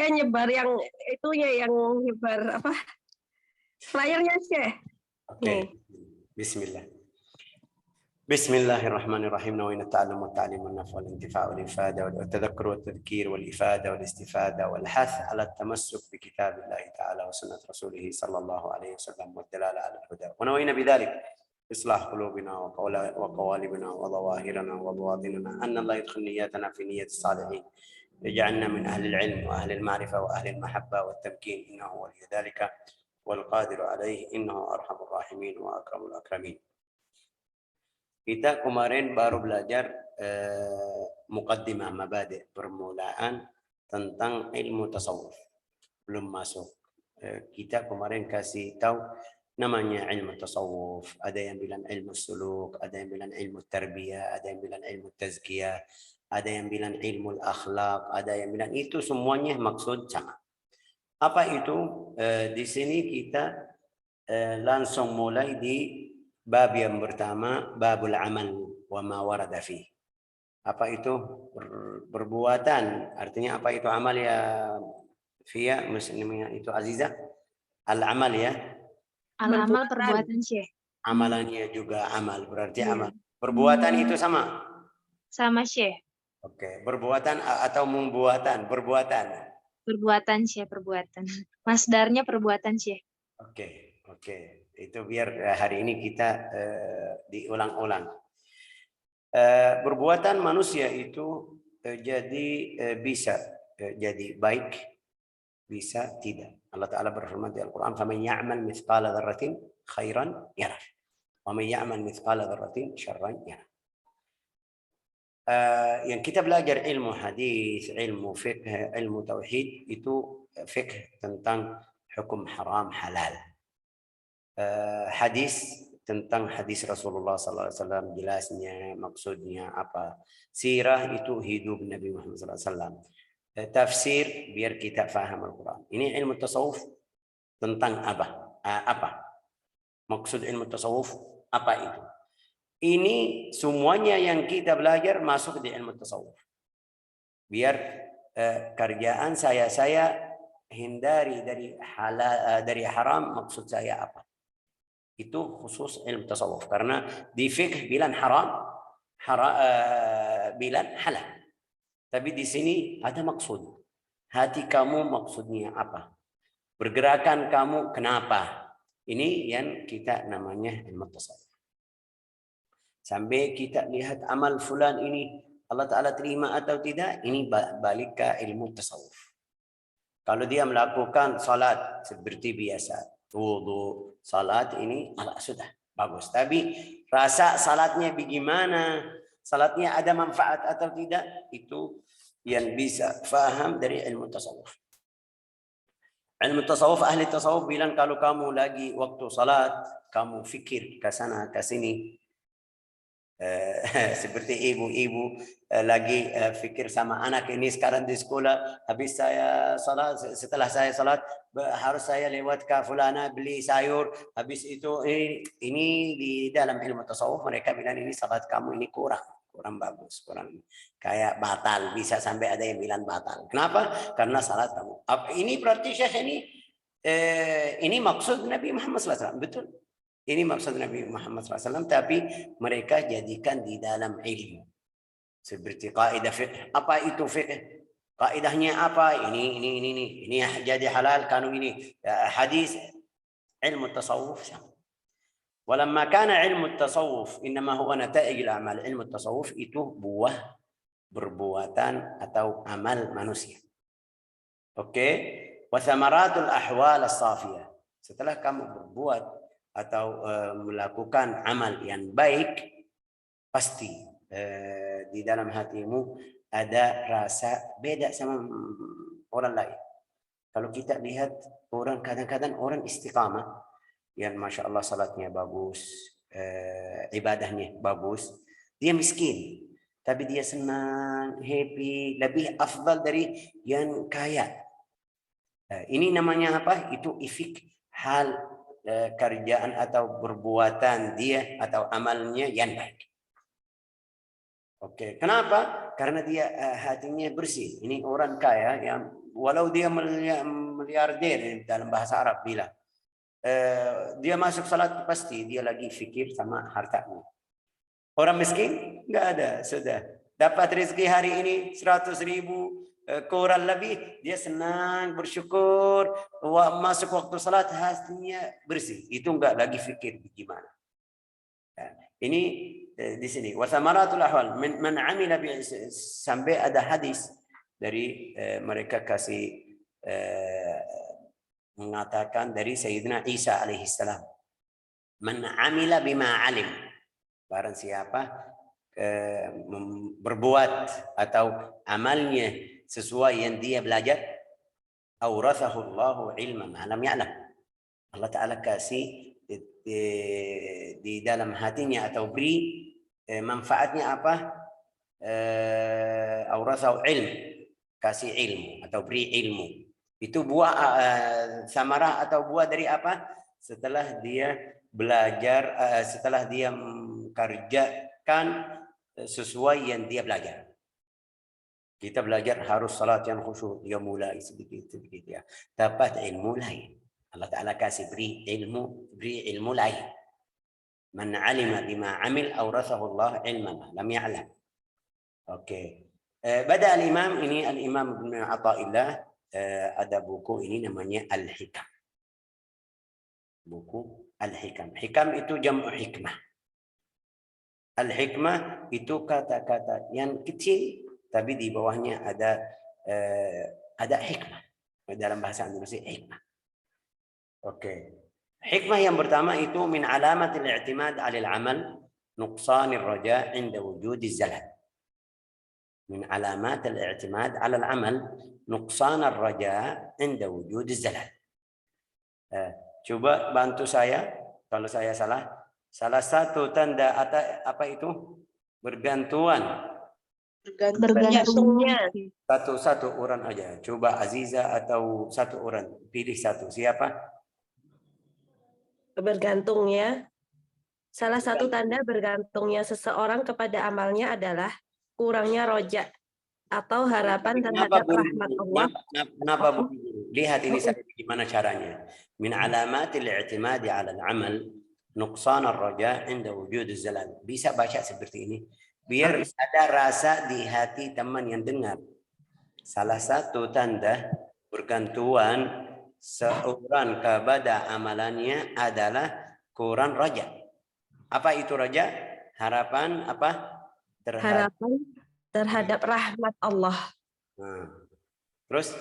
saya nyebar yang itunya, yang nyebar apa? Flyernya Syekh. Oke. Bismillah. بسم الله الرحمن الرحيم نوينا التعلم والتعليم والنفع والانتفاع والإفادة والتذكر والتذكير والإفادة والاستفادة والحث على التمسك بكتاب الله تعالى وسنة رسوله صلى الله عليه وسلم والدلالة على الهدى ونوينا بذلك إصلاح قلوبنا وقوالبنا وظواهرنا وبواطننا أن الله يدخل نياتنا في نية الصالحين يجعلنا من أهل العلم وأهل المعرفة وأهل المحبة والتمكين إنه ولي ذلك والقادر عليه إنه أرحم الراحمين وأكرم الأكرمين. Kita kemarin baru belajar muqaddimah mabadi' permulaan tentang ilmu tasawuf. Belum masuk. Kita kemarin kasih tahu namanya ilmu tasawuf. Ada yang bilang ilmu suluk, ada yang bilang ilmu tarbiyah, ada yang bilang ilmu tazkiyah, ada yang bilang ilmu akhlak, ada yang bilang itu semuanya maksud sama. Apa itu? Di sini kita langsung mulai di bab yang pertama, babul amal wa ma warada fi. Apa itu perbuatan? Artinya apa itu amal ya Fia? Muslimnya itu Azizah? Al-amal ya? Al-amal perbuatan Syekh. Amalannya juga amal, berarti amal. Perbuatan itu sama? Sama Syekh. Oke, perbuatan atau membuatan? Perbuatan. Perbuatan Syekh, perbuatan. Masdarnya perbuatan Syekh. Oke. Itu biar hari ini kita diulang-ulang. Perbuatan manusia itu jadi bisa jadi baik, bisa tidak. Allah Ta'ala berfirman di Al-Quran, فَمَنْ يَعْمَلْ مِثْقَالَ ذَرَّةٍ خَيْرًا يَرَهُ وَمَنْ يَعْمَلْ مِثْقَالَ ذَرَّةٍ شَرًّا يَرَهُ. Yang kita belajar ilmu hadis, ilmu fiqh, ilmu tauhid itu fiqh tentang hukum haram halal. Hadis tentang hadis Rasulullah SAW jelasnya, maksudnya apa. Sirah itu hidup Nabi Muhammad SAW. Tafsir biar kita faham Al-Quran. Ini ilmu tasawuf tentang apa? Maksud ilmu tasawuf apa itu? Ini semuanya yang kita belajar masuk di ilmu tasawuf. Biar kerjaan saya hindari dari halal, dari haram, maksud saya apa? Itu khusus ilmu tasawuf. Karena di fiqh bilang haram, bilang halal. Tapi di sini ada maksud. Hati kamu maksudnya apa? Pergerakan kamu kenapa? Ini yang kita namanya ilmu tasawuf. Sampai kita lihat amal fulan ini Allah Ta'ala terima atau tidak, ini balik ke ilmu tasawuf. Kalau dia melakukan salat seperti biasa, wudu, salat ini sudah bagus. Tapi rasa salatnya bagaimana, salatnya ada manfaat atau tidak, itu yang bisa faham dari ilmu tasawuf. Ilmu tasawuf, ahli tasawuf bilang kalau kamu lagi waktu salat, kamu fikir ke sana ke sini. Seperti ibu-ibu lagi fikir sama anak ini sekarang di sekolah, habis saya salat, setelah saya salat harus saya lewat ke fulana beli sayur, habis itu ini di dalam ilmu tasawuf mereka bilang ini salat kamu ini kurang bagus, kurang kayak batal, bisa sampai ada yang bilang batal. Kenapa? Karena salat kamu. Ini berarti Syekh ini maksud Nabi Muhammad SAW, betul? Ini maksud Nabi Muhammad SAW, tapi mereka jadikan di dalam ilmu. Seperti kaidah fiqh. Apa itu fiqh? Kaidahnya apa? Ini jadi halal, kanu ini. Hadis, ilmu tasawuf. Walamma kana ilmu tasawuf, innama huwa nata'ij al-amal. Ilmu tasawuf itu buah perbuatan atau amal manusia. Oke? Wa thamaratul ahwal as-safiyah. Setelah kamu berbuat atau melakukan amal yang baik, pasti di dalam hatimu ada rasa beda sama orang lain. Kalau kita lihat orang, kadang-kadang orang istiqamah, yang Masya Allah salatnya bagus, ibadahnya bagus, dia miskin, tapi dia senang, happy, lebih afdal dari yang kaya. Ini namanya apa? Itu ifik hal kerjaan atau perbuatan dia atau amalnya yang baik. Oke, kenapa? Karena dia hatinya bersih. Ini orang kaya yang walau dia miliarder dalam bahasa Arab bilang, dia masuk salat pasti dia lagi fikir sama hartanya. Orang miskin nggak ada, sudah dapat rezeki hari ini 100.000 kurang lebih, dia senang bersyukur, masuk waktu salat hatinya bersih, itu nggak lagi fikir gimana. Ini di sini wasamaratul ahwal man amila sampai ada hadis dari mereka kasih mengatakan dari Sayyidina Isa alaihissalam, man amila bima alim, barang siapa berbuat atau amalnya sesuai yang dia belajar, awrathahu Allahu ilma ma lam ya'lam, Allah Ta'ala kasih di dalam hatinya atau beri manfaatnya apa, awrathahu ilm, kasih ilmu atau beri ilmu. Itu buah samarah atau buah dari apa? Setelah dia belajar, setelah dia mengerjakan sesuai yang dia belajar. Kita belajar harus salat yang khusyuk, dia mulai sedikit-sedikit ya. Dapat ilmu lain. Allah Ta'ala kasih beri ilmu lain. Man alima bima amil awrathahu Allah ilma lam ya'lam. Oke. Bada al-imam ini, al-imam Ibn Athaillah, ada buku ini namanya Al-Hikam. Buku Al-Hikam. Hikam itu jam'u hikmah. Al-hikmah itu kata-kata yang kecil tapi di bawahnya ada hikmah. Dalam bahasa Indonesia hikmah. Oke. Hikmah yang pertama itu min alamatil i'timad 'alal 'amal nuqsanir raja' 'inda wujudiz zalal. Min alamatil i'timad 'alal 'amal nuqsanar raja' 'inda wujudiz zalal. Coba bantu saya kalau saya salah. Salah satu tanda apa itu? Bergantungan. Bergantungnya. Satu orang aja. Coba Aziza atau satu orang. Pilih satu. Siapa? Bergantungnya. Salah satu tanda bergantungnya seseorang kepada amalnya adalah kurangnya roja atau harapan terhadap rahmat Allah. Kenapa buru-buru? Lihat ini saya gimana caranya. Min alamatil i'timadi 'ala al-'amal nuqsan ar-raja' 'inda wujud az-zalal. Bisa baca seperti ini. Biar ada rasa di hati teman yang dengar. Salah satu tanda bergantungan seorang kepada amalannya adalah kurang raja. Apa itu raja? Harapan apa? Harapan terhadap rahmat Allah. Terus?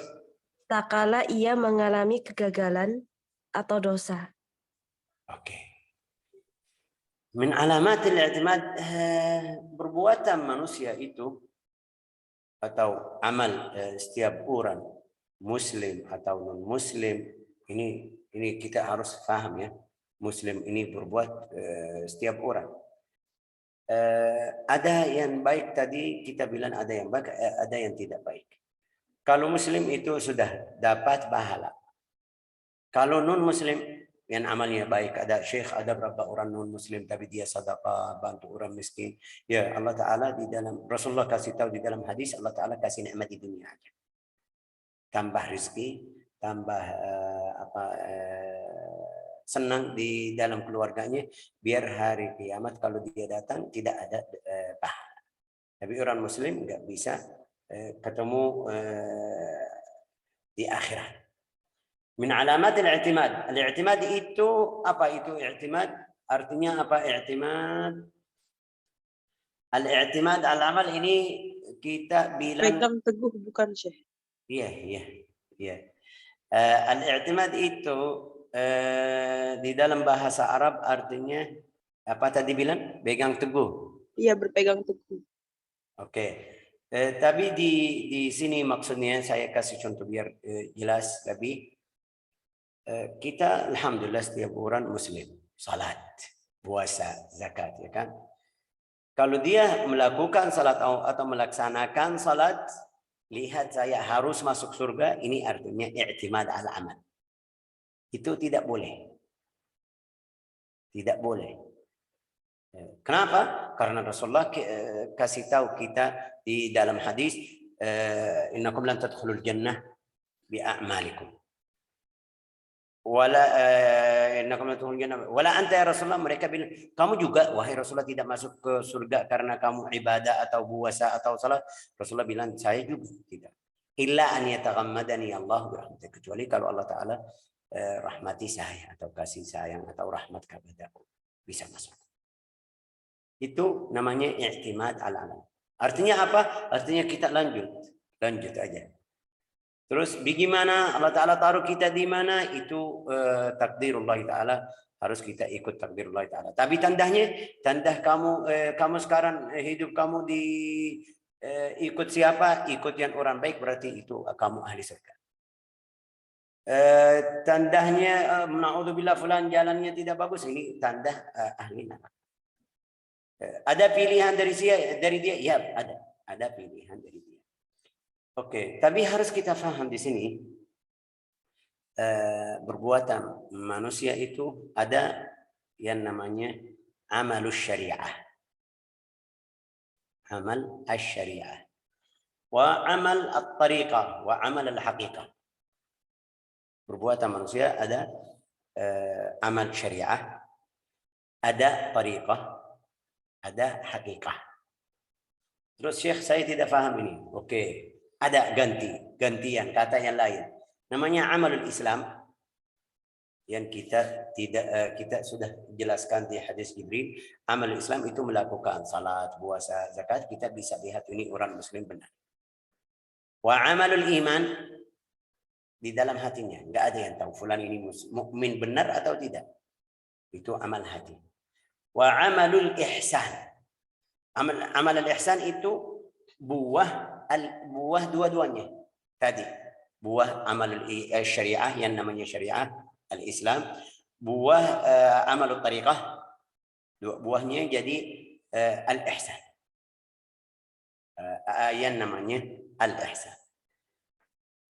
Tak kala ia mengalami kegagalan atau dosa. Oke. Min alamatil i'timad, perbuatan manusia itu atau amal setiap orang muslim atau non muslim, ini kita harus paham ya. Muslim ini berbuat setiap orang. Ada yang baik tadi kita bilang, ada yang baik, ada yang tidak baik. Kalau muslim itu sudah dapat pahala. Kalau non muslim yang amalnya baik, ada syekh, ada berapa orang non muslim tapi dia sedekah, bantu orang miskin. Ya Allah Ta'ala di dalam, Rasulullah kasih tahu di dalam hadis, Allah Ta'ala kasih nikmat di dunia aja. Tambah rezeki, tambah senang di dalam keluarganya, biar hari kiamat kalau dia datang tidak ada pahala. Tapi orang muslim nggak bisa ketemu di akhirat. Min alamat al-i'timad. Al-i'timad itu apa itu i'timad? Artinya apa i'timad? Al-i'timad al-amal ini kita bilang pegang teguh, bukan Syekh? Iya. Al-i'timad itu di dalam bahasa Arab artinya apa tadi bilang? Pegang teguh. Iya, berpegang teguh. Oke. Tapi di sini maksudnya saya kasih contoh biar jelas lebih. Kita alhamdulillah setiap orang muslim, salat, puasa, zakat, ya kan? Kalau dia melakukan salat atau melaksanakan salat, lihat saya harus masuk surga, ini artinya i'timad al-amal. Itu tidak boleh. Tidak boleh. Kenapa? Karena Rasulullah kasih tahu kita di dalam hadis, innakum lan tadkhulul jannah bi'a'malikum. Wala innakum ladkhulul jannah wala anta ya Rasulullah, mereka bilang kamu juga wahai Rasulullah tidak masuk ke surga karena kamu ibadah atau puasa atau salat. Rasulullah bilang saya juga tidak. Illa an yataghammadani Allah birahmatih, kecuali kalau Allah taala rahmati saya atau kasih sayang atau rahmat kepadaku bisa masuk. Itu namanya i'timad ala Allah. Artinya apa? Artinya kita lanjut aja. Terus bagaimana Allah Ta'ala taruh kita di mana itu takdirullah Ta'ala, harus kita ikut takdirullah Ta'ala. Tapi tanda kamu sekarang hidup kamu di ikut siapa? Ikut yang orang baik, berarti itu kamu ahli surga. Tandanya na'udzubillah fulan jalannya tidak bagus, ini tanda ahli neraka. Ada pilihan dari dia? Ya, ada pilihan dari dia. Oke, tapi harus kita paham di sini perbuatan manusia itu ada yang namanya amalus syariah. Amal asy-syariah. Wa amal at-tariqah wa amal al-haqiqah. Perbuatan manusia ada amal syariah, ada tariqah, ada haqiqah. Terus Syekh saya tidak paham ini. Oke. Ada gantian kata yang lain, namanya amalul Islam, yang kita sudah jelaskan di hadis Jibril. Amalul Islam itu melakukan salat, puasa, zakat. Kita bisa lihat ini orang muslim benar. Wa amalul iman, di dalam hatinya nggak ada yang tahu fulan ini mukmin benar atau tidak, itu amal hati. Wa amalul ihsan, amal ihsan itu buah dua-duanya tadi, buah amal syariah yang namanya syariah al-Islam, buah amal tariqah, dua buahnya jadi al-ihsan, yang namanya al-ihsan.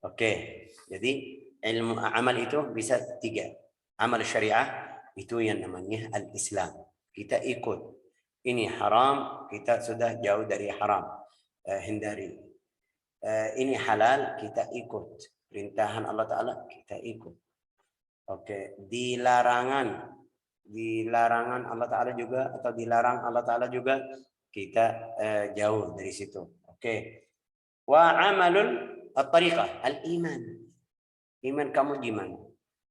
Oke, jadi ilmu amal itu bisa tiga. Amal syariah itu yang namanya al-Islam, kita ikut. Ini haram, kita sudah jauh dari haram, hindari. Ini halal, kita ikut. Perintahan Allah Ta'ala, kita ikut. Oke, dilarangan Allah Ta'ala juga, atau dilarang Allah Ta'ala juga, kita jauh dari situ. Oke. Wa amalul at-tariqah, al-iman. Iman kamu gimana?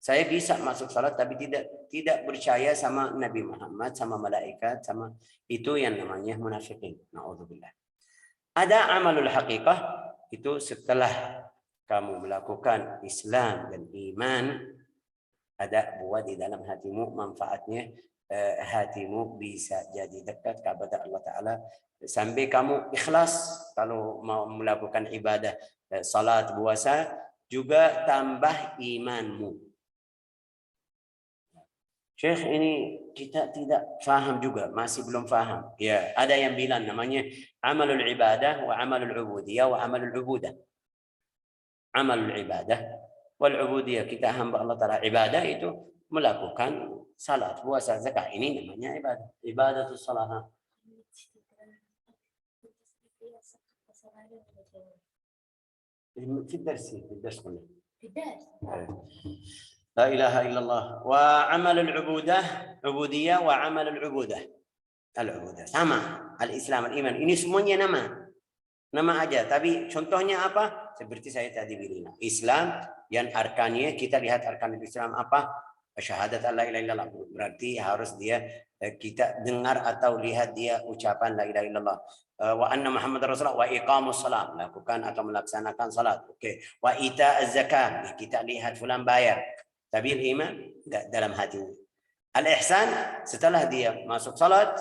Saya bisa masuk salat tapi tidak percaya sama Nabi Muhammad, sama malaikat, sama itu yang namanya munafikin. Na'udzubillah. Ada amalul haqiqah, itu setelah kamu melakukan Islam dan iman, ada buat di dalam hatimu, manfaatnya hatimu bisa jadi dekat kepada Allah Ta'ala sampai kamu ikhlas kalau mau melakukan ibadah, salat, puasa, juga tambah imanmu. Syekh, ini kita tidak faham juga, masih belum faham. Ya, ada yang bilang namanya amalul ibadah wa amalul ubudiyah wa amalul ubudah. Amalul ibadah wal ubudiyah, kita hamba Allah Ta'ala. Ibadah itu melakukan salat, puasa, zakat. Ini namanya ibadah. Ibadatus salat. في الدرس كله. لا إله إلا الله. وعمل عبودية وعمل العبودة sama. Al-Islam, al-Iman, ini semuanya nama aja, tapi contohnya apa? Seperti saya tadi bilang, Islam yang arkannya, kita lihat arkan Islam apa? Syahadat la ilaha illallah, berarti harus kita dengar atau lihat dia ucapan la ilaha illallah. Wa anna Muhammad Rasulullah, wa iqamus salat, lakukan atau melaksanakan salat. Oke. Wa ita az-zakat, kita lihat fulan bayar. Tapi iman enggak dalam hati. Al-ihsan, setelah dia masuk salat,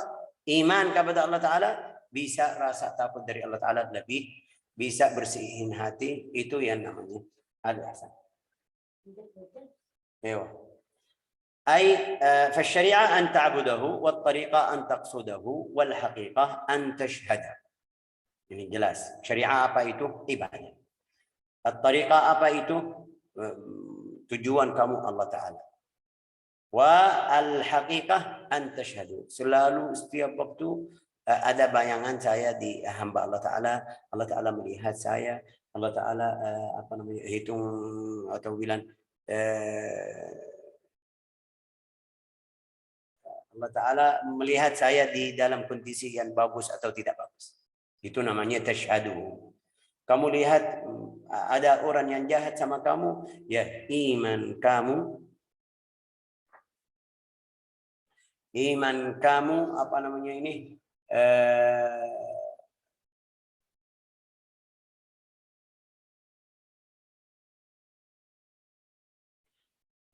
iman kepada Allah Ta'ala, bisa rasa takut dari Allah Ta'ala lebih, bisa bersihin hati, itu yang namanya al-ihsan. Ewa. Ay fasyari'ah an ta'budahu wat tariqah an taqsudahu wal haqiqah an tashhada. Ini jelas. Syariah apa itu? Ibadah. At-tariqah apa itu? Tujuan kamu Allah Ta'ala. Wa al-haqiqah an tashhadu. Selalu setiap waktu ada bayangan saya di hamba Allah Ta'ala. Allah Ta'ala melihat saya. Allah Ta'ala apa namanya hitung atau bilang Allah Ta'ala melihat saya di dalam kondisi yang bagus atau tidak bagus. Itu namanya tasyhadu. Kamu lihat ada orang yang jahat sama kamu, ya iman kamu apa namanya ini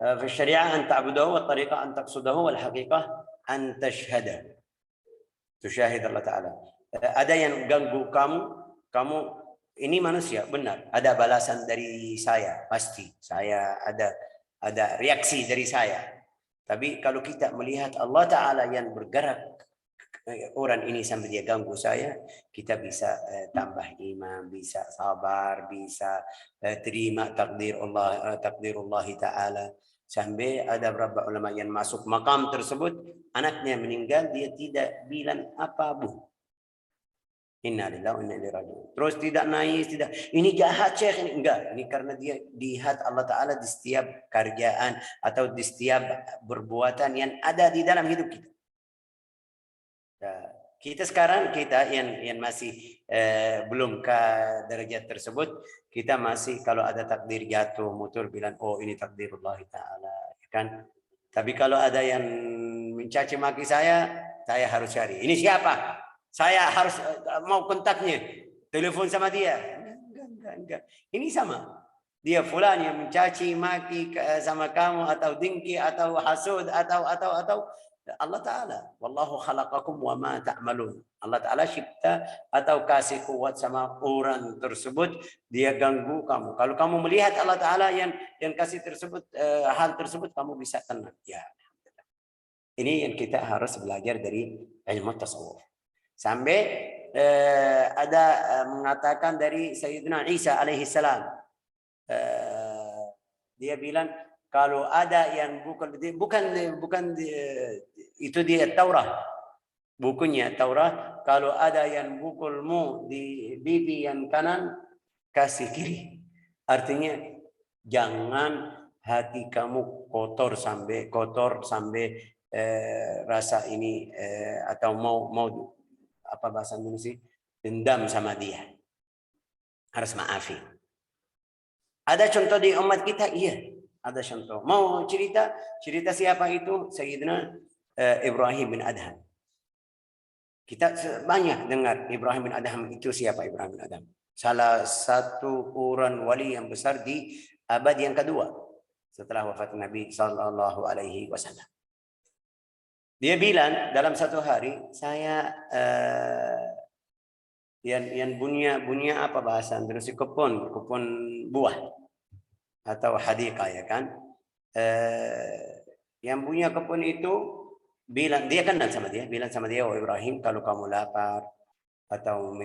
في الشريعة أن تعبده والطريقة أن تقصده والحقيقة أن تشاهد الله تعالى. Ada yang ganggu kamu ini manusia, benar. Ada balasan dari saya, pasti. Saya ada reaksi dari saya. Tapi kalau kita melihat Allah Ta'ala yang bergerak orang ini sampai dia ganggu saya, kita bisa tambah iman, bisa sabar, bisa terima takdirullah Ta'ala. Sampai ada beberapa ulama yang masuk makam tersebut, anaknya meninggal, dia tidak bilang apa bu. Inna lillahi wa inna ilaihi raji'un. Terus tidak nangis, tidak. Ini jahat Syekh, ini enggak. Ini karena dia dilihat Allah Ta'ala di setiap kerjaan atau di setiap perbuatan yang ada di dalam hidup kita. Nah, kita sekarang yang masih belum ke derajat tersebut, kita masih kalau ada takdir jatuh motor bilang oh ini takdirullah Ta'ala, kan? Tapi kalau ada yang mencaci maki saya harus cari. Ini siapa? Saya harus mau kontaknya, telepon sama dia. Enggak. Ini sama. Dia fulan yang mencaci maki sama kamu atau dengki atau hasud atau Allah Ta'ala. Wallahu khalaqakum wa ma ta'malun. Allah Ta'ala cipta atau kasih kuat sama orang tersebut, dia ganggu kamu. Kalau kamu melihat Allah Ta'ala yang kasih tersebut hal tersebut, kamu bisa tenang. Ya. Ini yang kita harus belajar dari ilmu tasawuf. Sampai ada mengatakan dari Sayyidina Isa alaihi salam, dia bilang kalau ada yang bukan itu dia Taurat, bukunya Taurat, kalau ada yang pukulmu di pipi yang kanan, kasih kiri. Artinya jangan hati kamu kotor sampai rasa ini atau mau apa bahasa Indonesia, dendam sama dia, harus maafi. Ada contoh di umat kita, iya ada contoh. Mau cerita siapa itu? Sayyidina Ibrahim bin Adham. Kita banyak dengar Ibrahim bin Adham itu siapa. Ibrahim bin Adham salah satu orang wali yang besar di abad yang kedua setelah wafat Nabi Sallallahu Alaihi Wasallam. Dia bilang dalam satu hari saya yang punya apa bahasa Indonesia, kebun buah atau hadiqah, ya kan? Yang punya kebun itu bilang, dia kenal sama dia, bilang sama dia, oh Ibrahim, kalau kamu lapar atau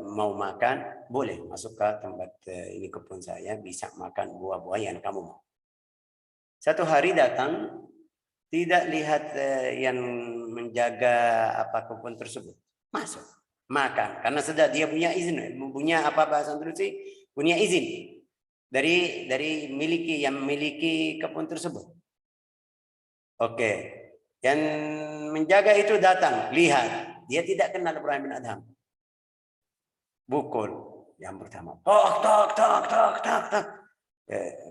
mau makan, boleh masuk ke tempat ini kebun saya, bisa makan buah-buah yang kamu mau. Satu hari datang, tidak lihat yang menjaga apa kebun tersebut, masuk makan karena sudah dia punya izin, punya apa bahasa Indonesia, punya izin dari memiliki kebun tersebut. Oke, yang menjaga itu datang, lihat dia tidak kenal Ibrahim bin Adham, pukul yang pertama, tok.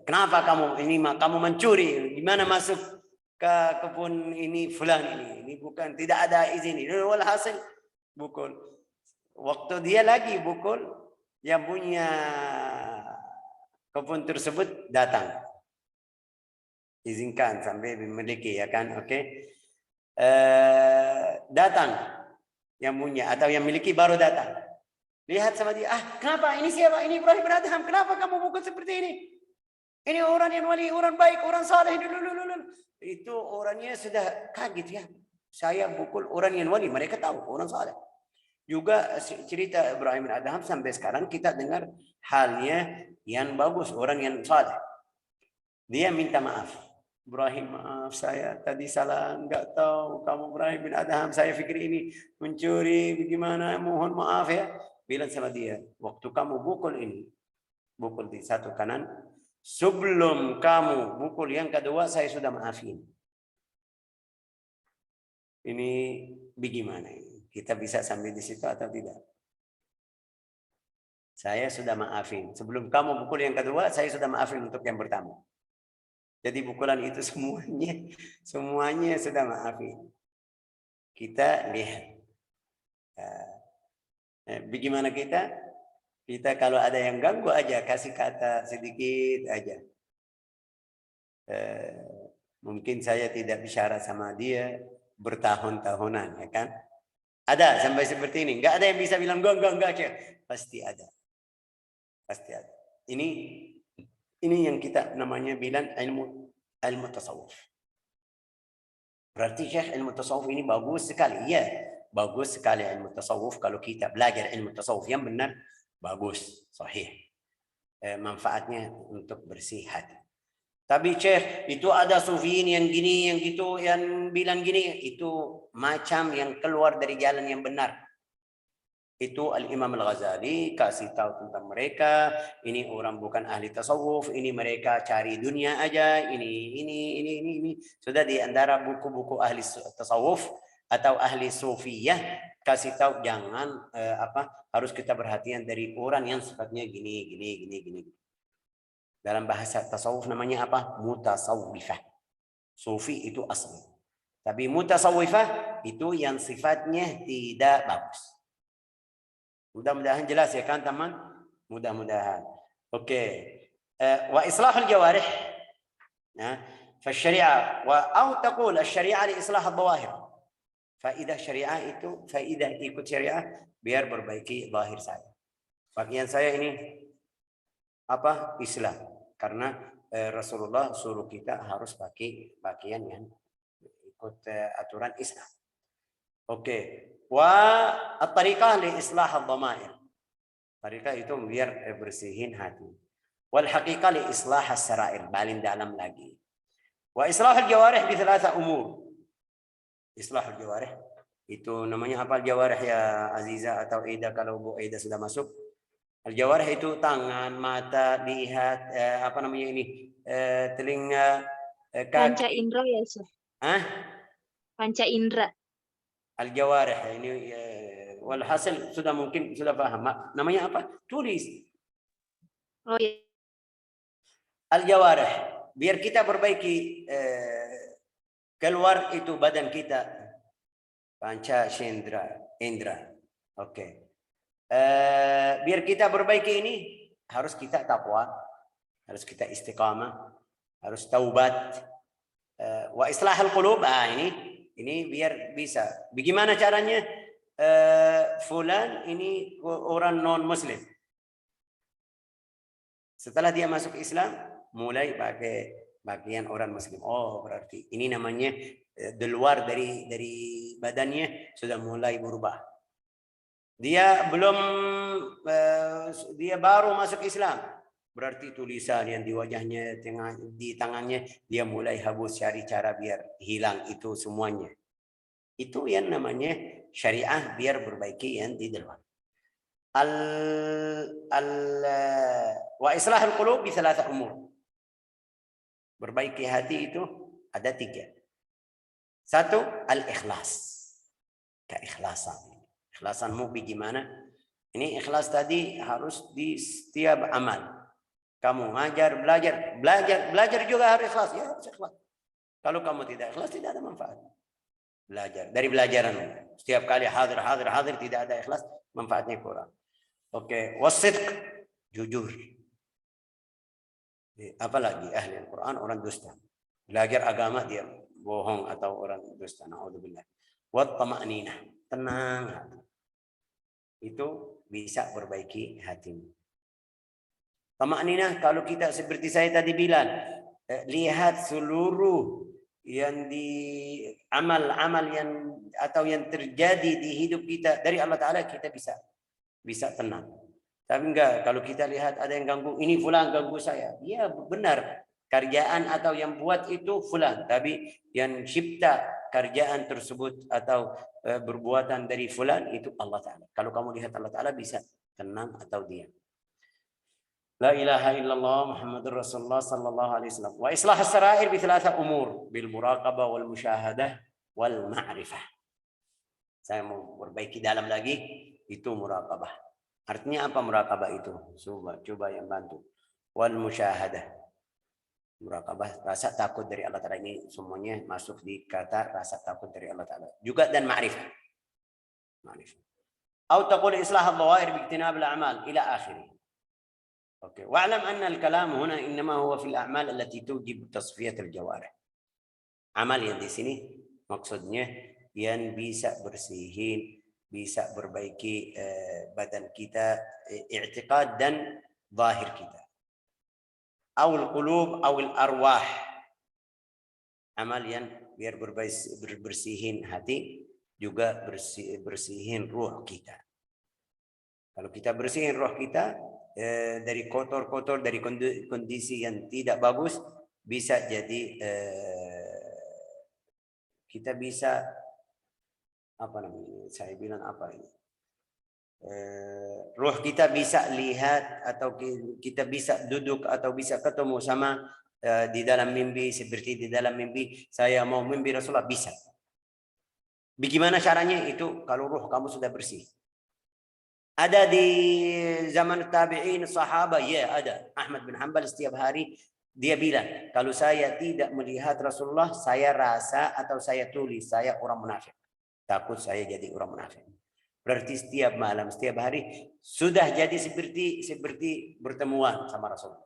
Kenapa kamu mencuri? Gimana masuk ke kebun ini fulan ini bukan, tidak ada izin ini. Walhasil pukul. Waktu dia lagi pukul, yang punya kebun tersebut datang, izinkan sampai memiliki, ya kan? Oke. Datang yang punya atau yang miliki baru datang, lihat sama dia, kenapa ini siapa? Ini Ibrahim bin Adham, kenapa kamu pukul seperti ini? Ini orang yang wali, orang baik, orang saleh. Itu orangnya sudah kaget, ya. Saya pukul orang yang wali, mereka tahu orang saleh. Juga cerita Ibrahim bin Adham sampai sekarang kita dengar halnya yang bagus, orang yang saleh. Dia minta maaf. Ibrahim, maaf saya tadi salah, enggak tahu kamu Ibrahim bin Adham, saya pikir ini mencuri, bagaimana, mohon maaf ya. Bilang sama dia, waktu kamu pukul ini, pukul di satu kanan. Sebelum kamu pukul yang kedua, saya sudah maafin. Ini bagaimana ini? Kita bisa sambil di situ atau tidak? Saya sudah maafin. Sebelum kamu pukul yang kedua, saya sudah maafin untuk yang pertama. Jadi pukulan itu semuanya sudah maafin. Kita lihat. Bagaimana kita? Kita kalau ada yang ganggu aja, kasih kata sedikit aja. Mungkin saya tidak bicara sama dia bertahun-tahunan, ya kan? Ada sampai seperti ini. Enggak ada yang bisa bilang enggak. Pasti ada. Pasti ada. Ini yang kita namanya bilang ilmu tasawuf. Berarti Syekh ilmu tasawuf ini bagus sekali. Ya, bagus sekali ilmu tasawuf. Kalau kita belajar ilmu tasawuf yang benar, bagus, sahih. Manfaatnya untuk bersih hati. Tapi Syekh, itu ada sufiin yang gini, yang gitu, yang bilang gini. Itu macam yang keluar dari jalan yang benar. Itu Al-Imam Al-Ghazali kasih tahu tentang mereka. Ini orang bukan ahli tasawuf. Ini mereka cari dunia aja. Ini. Sudah di antara buku-buku ahli tasawuf atau ahli sufiyah kasih tahu jangan harus kita perhatian dari orang yang sifatnya gini. Dalam bahasa tasawuf namanya apa? Mutasawwifah. Sufi itu asli. Tapi mutasawwifah itu yang sifatnya tidak bagus. Mudah-mudahan jelas ya kan teman? Mudah-mudahan. Oke. Wa islahul jawarih. فالشريعة أو تقول الشريعة لإصلاح الظواهر. Faidah syariah itu, faidah ikut syariah biar perbaiki zahir saya. Bagian saya ini apa? Islam. Karena Rasulullah suruh kita harus pakai pakaian yang ikut aturan Islam. Oke. Wa at-tariqah li islah ad-dhamair. Tariqah itu biar bersihin hati. Wal haqiqah li islah as-sarair, paling dalam lagi. Wa islah al-jawarih bi thalatha umur. Islah al-jawarih itu namanya apa al-jawarih ya Aziza atau Aida kalau Bu Aida sudah masuk? Al-jawarih itu tangan, mata, lihat, apa namanya ini, telinga, kaki. Panca indera ya, Syekh. Panca indera. Al-jawarih ini walhasil sudah mungkin sudah paham. Namanya apa? Tulis. Oh iya. Al-jawarih biar kita perbaiki keluar itu badan kita. Panca indra. Oke. Biar kita perbaiki ini harus kita takwa, harus kita istiqamah, harus taubat. Wa islahul qulub, ini biar bisa. Bagaimana caranya? Fulan ini orang non muslim. Setelah dia masuk Islam, mulai pakai bagian orang muslim. Oh, berarti ini namanya di luar dari badannya sudah mulai berubah. Dia baru masuk Islam. Berarti tulisan yang di wajahnya, di tangannya, dia mulai habis cari cara biar hilang itu semuanya. Itu yang namanya syariah biar perbaiki yang di dalam. Wa islahul qulub bi thalatha umur. Perbaiki hati itu ada 3. 1, al-ikhlas. Keikhlasan. Ikhlasanmu bagaimana? Ini ikhlas tadi harus di setiap amal. Kamu ngajar, belajar juga harus ikhlas. Ya, harus ikhlas. Kalau kamu tidak ikhlas, tidak ada manfaat. Belajar. Dari belajaran. Setiap kali hadir, tidak ada ikhlas, manfaatnya kurang. Oke. Wasidq. Jujur. Apalagi ahli Al-Quran, orang dusta. Belajar agama, dia bohong atau orang dusta. Na'udzubillah. Wat tama'ninah. Tenang hati. Itu bisa perbaiki hatimu. Tama'ninah kalau kita seperti saya tadi bilang, lihat seluruh yang di amal-amal yang atau yang terjadi di hidup kita dari Allah Ta'ala, kita bisa tenang. Tapi enggak, kalau kita lihat ada yang ganggu, ini fulan ganggu saya. Ya benar, kerjaan atau yang buat itu fulan. Tapi yang cipta kerjaan tersebut atau perbuatan dari fulan itu Allah Ta'ala. Kalau kamu lihat Allah Ta'ala bisa tenang atau diam. La ilaha illallah Muhammadur Rasulullah sallallahu alaihi wasallam. Wa islah as-sarair bi thalatha umur, bil muraqabah wal musyahadah wal ma'rifah. Saya mau perbaiki dalam lagi, itu muraqabah. Artinya apa muraqabah itu? Coba yang bantu. Wal musyahadah. Muraqabah, rasa takut dari Allah Ta'ala, ini semuanya masuk di kata rasa takut dari Allah Ta'ala. Juga dan ma'rifah. Ma'rifah. Atau taqul islah al-dhawair bi ijtinab al-a'mal ila akhirih. Oke. Wa'lam anna al-kalam huna innama huwa fil a'mal allati tujib tasfiyat al-jawarih. Amal yang di sini maksudnya yang bisa bersihin, bisa perbaiki badan kita, i'tiqad dan zahir kita. Awal qulub, awal arwah. Amal yang biar bersihin hati, juga bersihin ruh kita. Kalau kita bersihin ruh kita dari kotor-kotor, dari kondisi yang tidak bagus, bisa jadi kita bisa apa namanya? Saya bilang apa ini? Ruh kita bisa lihat atau kita bisa duduk atau bisa ketemu sama di dalam mimpi, seperti di dalam mimpi saya mau mimpi Rasulullah, bisa. Bagaimana caranya itu? Kalau ruh kamu sudah bersih. Ada di zaman tabi'in sahabat, ya ada. Ahmad bin Hanbal setiap hari dia bilang, kalau saya tidak melihat Rasulullah, saya rasa atau saya tulis saya orang munafik. Takut saya jadi orang munafik. Berarti setiap malam, setiap hari sudah jadi seperti bertemuan sama Rasulullah.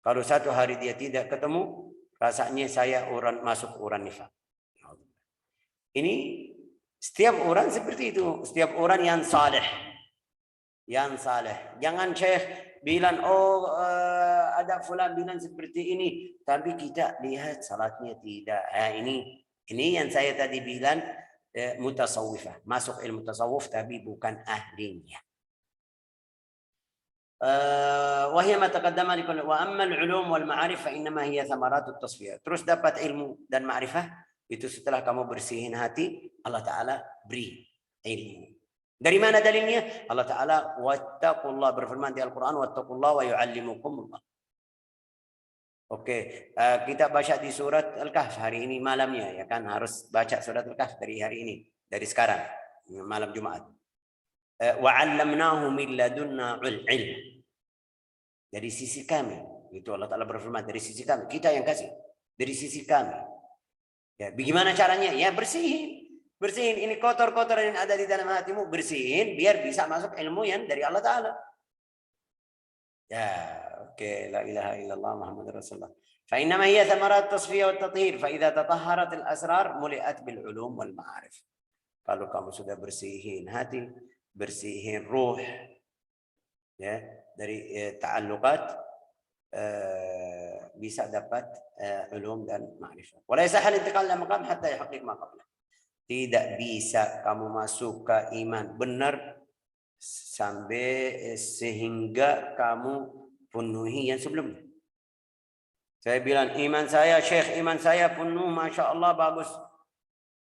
Kalau satu hari dia tidak ketemu, rasanya saya masuk orang nifaq. Ini setiap orang seperti itu, setiap orang yang saleh. Yang saleh. Jangan Syekh bilang ada fulan bilang seperti ini, tapi kita lihat salatnya tidak. Ini yang saya tadi bilang mutasawwifah, masuk ilmu tasawuf tapi bukan ahlinya. Wahya ma taqaddama likul wa amma al-ulum wal ma'arif fa innama hiya thamaratut tasfiyah. Terus dapat ilmu dan ma'rifah itu setelah kamu bersihin hati, Allah Ta'ala beri ilmu. Dari mana dalilnya? Allah Ta'ala wattaqullah berfirman di Al-Quran, wattaqullah wa yu'allimukumullah. Oke, kita baca di surat Al-Kahf hari ini malamnya, ya kan? Harus baca surat Al-Kahf dari hari ini, dari sekarang, malam Jumat. Wa 'allamnahu min ladunna ilm. Dari sisi kami, itu Allah Ta'ala berfirman, dari sisi kami, kita yang kasih, dari sisi kami. Ya, bagaimana caranya? Ya bersihin. Bersihin ini kotor-kotor yang ada di dalam hatimu, bersihin biar bisa masuk ilmu yang dari Allah Ta'ala. Ya, oke, la ilaha illallah Muhammadur Rasulullah. Fa innama hiya thamarat tasfiyah wa tathhir, fa idza tatahharat al-asrar muliat bil ulum wal ma'arif. Kalau kamu sudah bersihin hati, bersihin ruh, ya, dari ta'alluqat, bisa dapat ulum dan ma'rifah. Wa la yasahal intiqal ila maqam hatta yahqiq ma qabla. Tidak bisa kamu masuk ke iman benar sampai sehingga kamu penuhi yang sebelumnya. Saya bilang iman saya Syekh, iman saya penuh, Masya Allah bagus.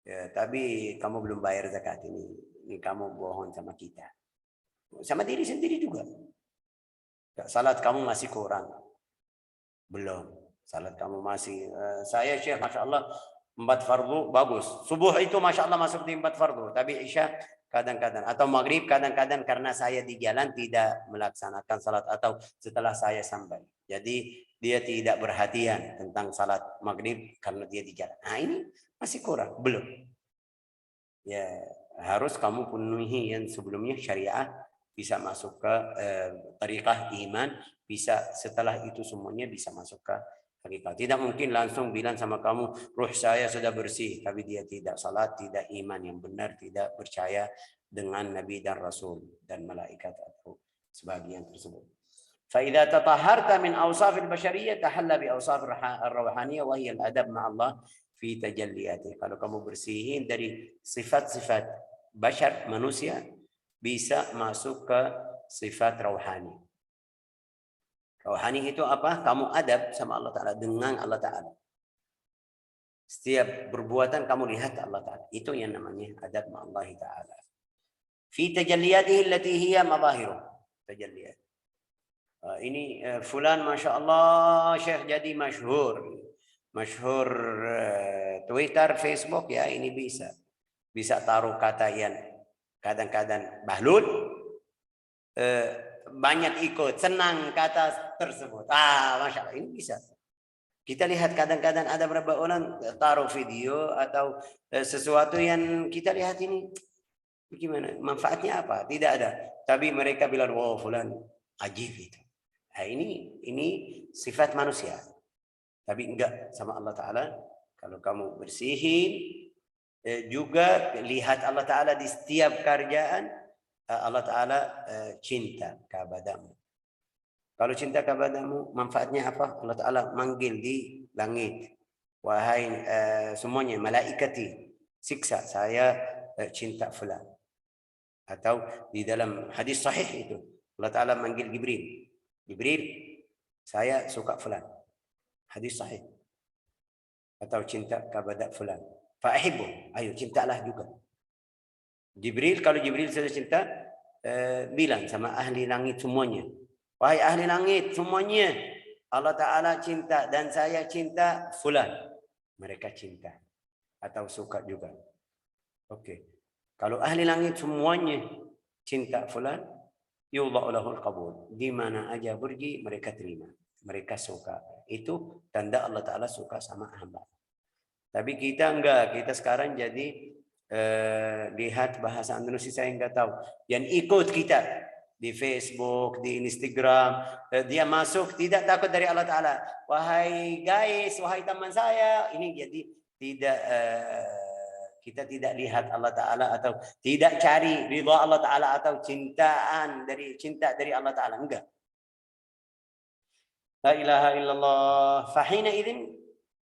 Ya, tapi kamu belum bayar zakat ini. Ini kamu bohong sama kita. Sama diri sendiri juga. Salat kamu masih kurang. Belum. Salat kamu masih. Saya Syekh, Masya Allah 4 fardu bagus. Subuh itu Masya Allah masuk di 4 fardu. Tapi Isya kadang-kadang. Atau Maghrib kadang-kadang karena saya di jalan tidak melaksanakan salat. Atau setelah saya sampai. Jadi dia tidak perhatian tentang salat Maghrib karena dia di jalan. Nah ini masih kurang. Belum. Ya harus kamu penuhi yang sebelumnya syariah. Bisa masuk ke tariqah iman. Bisa setelah itu semuanya bisa masuk ke hakikat. Tidak mungkin langsung bilang sama kamu, ruh saya sudah bersih, tapi dia tidak salat, tidak iman yang benar, tidak percaya dengan Nabi dan Rasul dan malaikat atau sebagian tersebut. فإذا تطهرت من أوصاف البشرية تحلى بأوصاف الروحانية وهي الأدب مع الله في تجلياته. Kalau kamu bersihin dari sifat-sifat bashar manusia, bisa masuk ke sifat rohani. Rohani itu apa? Kamu adab sama Allah Ta'ala, dengan Allah Ta'ala. Setiap perbuatan kamu lihat Allah Ta'ala. Itu yang namanya adab ma Allah Ta'ala. Fi tajalliyatihi allati hiya madhahiruh. Tajalliyat. Ini fulan Masya Allah Syekh jadi masyhur. Masyhur Twitter, Facebook ya, ini bisa. Bisa taruh kata yang kadang-kadang bahlul, banyak ikut, senang kata tersebut. Masya Allah, ini bisa. Kita lihat kadang-kadang ada beberapa orang taruh video atau sesuatu yang kita lihat ini bagaimana, manfaatnya apa? Tidak ada. Tapi mereka bilang, wow fulan ajib itu. Nah, ini sifat manusia. Tapi enggak sama Allah Ta'ala. Kalau kamu bersihin, juga lihat Allah Ta'ala di setiap kerjaan, Allah Ta'ala cinta kepadamu. Kalau cinta kepadamu, manfaatnya apa? Allah Ta'ala manggil di langit. Wahai semuanya, malaikati, siksa, saya cinta fulan. Atau di dalam hadis sahih itu, Allah Ta'ala manggil Jibril. Jibril, saya suka fulan. Hadis sahih. Atau cinta kepada fulan. Fa'ahibbu, ayo cintalah juga. Jibril, kalau Jibril sudah cinta, bilang sama ahli langit semuanya. Wahai ahli langit semuanya, Allah Ta'ala cinta dan saya cinta fulan. Mereka cinta atau suka juga. Oke. Kalau ahli langit semuanya cinta fulan, yudha'u lahul qabul. Di mana aja pergi mereka terima. Mereka suka. Itu tanda Allah Ta'ala suka sama hamba. Tapi kita enggak. Kita sekarang jadi lihat bahasa Indonesia saya enggak tahu. Yang ikut kita di Facebook, di Instagram, dia masuk tidak takut dari Allah Ta'ala. Wahai guys, wahai teman saya, ini jadi tidak kita tidak lihat Allah Ta'ala atau tidak cari ridha Allah Ta'ala atau cinta dari Allah Ta'ala, enggak. La ilaha illallah. Fahina idzin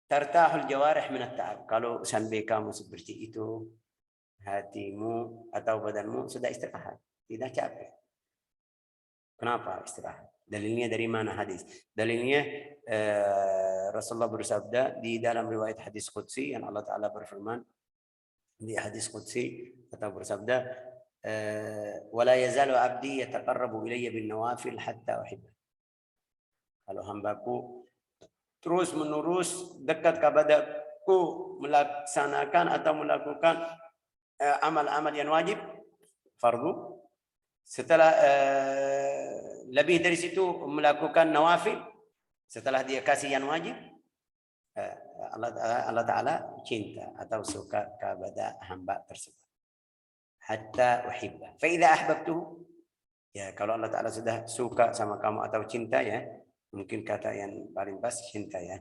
tartahul jawarih min at-ta'ab. Kalau sampai kamu seperti itu, hatimu atau badanmu sudah istirahat, tidak capek. Kenapa istirahat? Dalilnya dari mana hadis? Dalilnya Rasulullah bersabda di dalam riwayat hadis qudsi yang Allah Ta'ala berfirman di hadis qudsi atau bersabda wala yazalu abdi yataqarrabu ilayya bin nawafil hatta uhibba. Kalau hambaku terus menerus dekat kepadaku melaksanakan atau melakukan amal-amal yang wajib fardu, setelah lebih dari situ melakukan nawafil, setelah dia kasih yang wajib, Allah Ta'ala cinta atau suka kepada hamba tersebut. Hatta uhibba. Fa idza ahbabtuhu, ya kalau Allah Ta'ala sudah suka sama kamu atau cinta ya, mungkin kata yang paling pas cinta ya.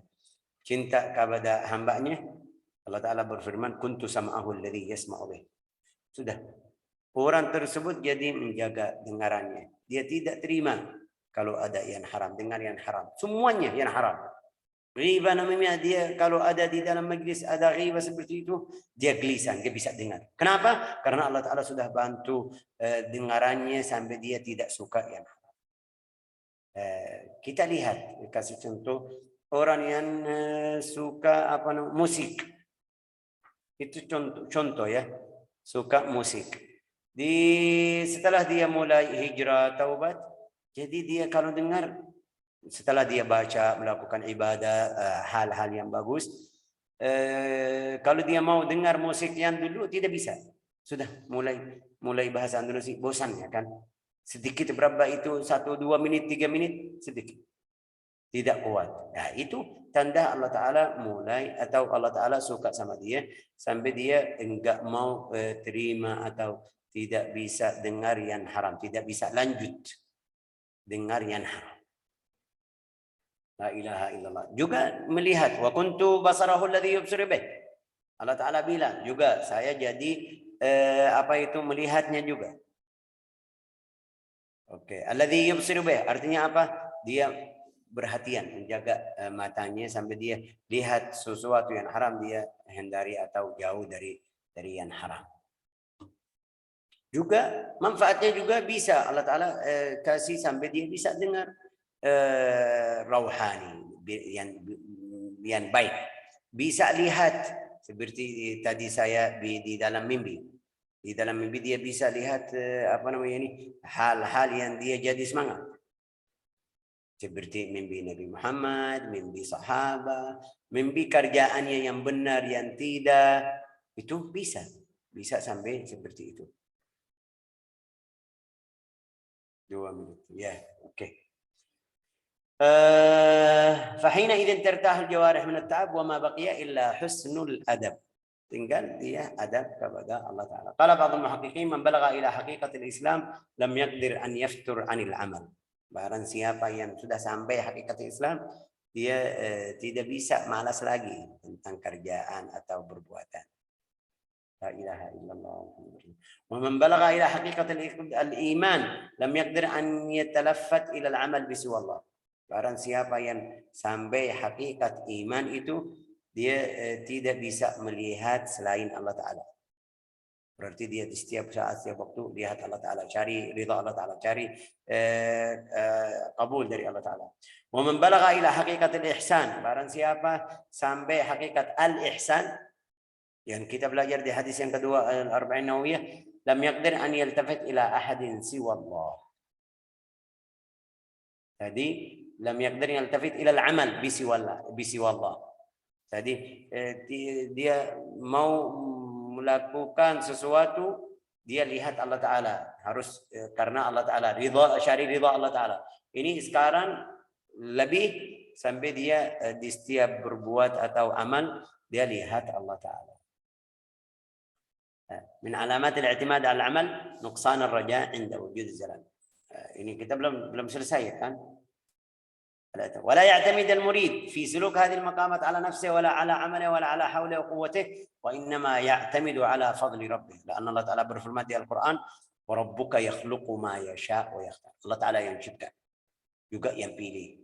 Cinta kepada hambanya, Allah Ta'ala berfirman, kuntu sam'ahu alladhi yasma'u bih. Sudah. Orang tersebut jadi menjaga dengarannya. Dia tidak terima kalau ada yang haram, dengar yang haram. Semuanya yang haram. Riba namanya, dia kalau ada di dalam majlis ada riba seperti itu, dia gelisah, dia bisa dengar. Kenapa? Karena Allah Ta'ala sudah bantu dengarannya sampai dia tidak suka yang haram. Kita lihat, kasih contoh, orang yang suka musik. Itu contoh ya, suka musik. Setelah dia mulai hijrah taubat, jadi dia kalau dengar, setelah dia baca melakukan ibadah hal-hal yang bagus, kalau dia mau dengar musik yang dulu tidak bisa. Sudah mulai bahasa Indonesia bosan ya kan? Sedikit berapa itu 1, 2 menit, 3 menit sedikit. Tidak kuat. Nah, itu tanda Allah Ta'ala mulai atau Allah Ta'ala suka sama dia sampai dia enggak mau terima atau tidak bisa dengar yang haram, tidak bisa lanjut dengar yang haram. La ilaha illallah. Juga melihat wa kuntu basarahu alladhi yubsiru bih. Allah Ta'ala bilang juga saya jadi melihatnya juga. Oke, alladhi yubsiru bih artinya apa? Dia perhatian menjaga matanya sampai dia lihat sesuatu yang haram, dia hindari atau jauh dari yang haram. Juga manfaatnya juga bisa Allah Ta'ala kasih sampai dia bisa dengar rauhani yang baik, bisa lihat seperti tadi saya di dalam mimpi. Di dalam mimpi dia bisa lihat hal-hal yang dia jadi semangat. Seperti mimpi Nabi Muhammad, mimpi sahabat, mimpi kerjaannya yang benar, yang tidak. Itu bisa. Bisa sampai seperti itu. 2 menit. Ya, oke. فحينئذ ترتاح الجوارح من التعب وما بقي إلا حسن الأدب. tinggal dia adab kepada Allah Ta'ala. Qala ba'd al-muhaqqiqin man balagha ila haqiqatil Islam lam yaqdir an yaftur anil amal. Barang siapa yang sudah sampai hakikat Islam, dia tidak bisa malas lagi tentang kerjaan atau perbuatan. La ilaha illallah. Wa man balagha ila haqiqatil al-iman lam yaqdir an yatalaffat ila al-amal bisiwa Allah. Barang siapa yang sampai hakikat iman itu, dia tidak bisa melihat selain Allah Ta'ala. Berarti dia di setiap saat, setiap waktu lihat Allah Ta'ala, cari ridha Allah Ta'ala, cari kabul dari Allah Ta'ala. Wa man balagha ila haqiqatil ihsan, barang siapa sampai hakikat al-ihsan, yang kita belajar di hadis yang kedua al-Arba'in Nawawiyah, lam yaqdir an yaltafit ila ahadin siwa Allah. Jadi lam yaqdir an yaltafit ila al-amal bisiwa Allah. Jadi dia mau melakukan sesuatu, dia lihat Allah Ta'ala. Harus karena Allah Ta'ala. Syari ridha Allah Ta'ala. Ini sekarang lebih sampai dia di setiap berbuat atau amal, dia lihat Allah Ta'ala. Min alamat al-i'timad al-amal, nuqsan al-raja' inda wujud al-jalal. Ini kita belum selesai kan? ولا يعتمد المريد في سلوك هذه المقامات على نفسه ولا على عمله ولا على حوله وقوته وإنما يعتمد على فضل ربه لأن الله تعالى berfirman di Al-Quran وربك يخلق ما يشاء ويختار. Allah Ta'ala yang cipta juga yang pilih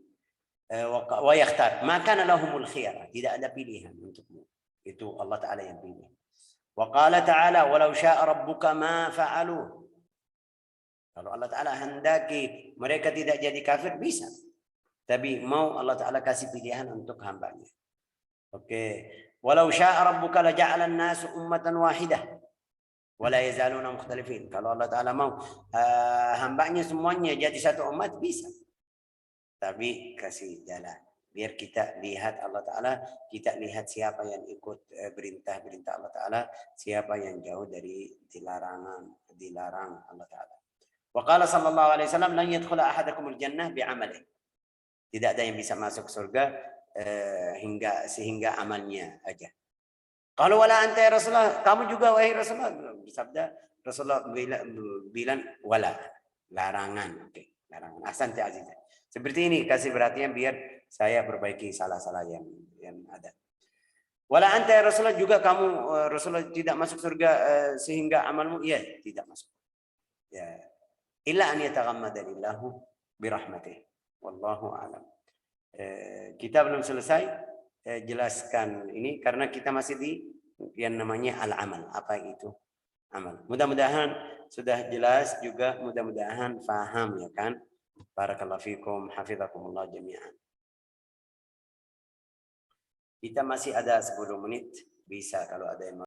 ويختار ما كان لهم الخيار, tidak ada pilihan untukmu, itu Allah Ta'ala yang pilih. وقال تعالى ولو شاء ربك ما فعلوه. Kalau Allah Ta'ala hendaki mereka tidak jadi kafir, bisa. Tapi mau Allah Ta'ala kasih pilihan untuk hambanya. Oke. Walau sya'a rabbuka laja'ala an-nas ummatan wahidah wa la yazaluna mukhtalifin. Kalau Allah Ta'ala mau hambanya semuanya jadi satu umat, bisa. Tapi kasih jalan. Biar kita lihat Allah Ta'ala, kita lihat siapa yang ikut perintah-perintah Allah Ta'ala, siapa yang jauh dari dilarang Allah Ta'ala. Wa qala sallallahu alaihi wasallam lan yadkhula ahadakumul jannah bi'amalihi. Tidak ada yang bisa masuk surga sehingga amalnya aja. Kalau wala anta ya Rasulullah, kamu juga wahai Rasulullah. Sabda Rasulullah bilang wala, larangan. Oke, larangan. Ahsanta azizah. Seperti ini, kasih perhatian biar saya perbaiki salah-salah yang ada. Wala anta ya Rasulullah, juga kamu Rasulullah tidak masuk surga sehingga amalmu tidak masuk. Ya. Illa an yataghammadalillahu birahmatih. Wallahu a'lam. Kita belum selesai jelaskan ini karena kita masih di yang namanya al-amal. Apa itu amal? Mudah-mudahan sudah jelas juga, mudah-mudahan faham ya kan. Barakallahu fikum, hafizakumullah jami'an. Kita masih ada 10 menit, bisa kalau ada yang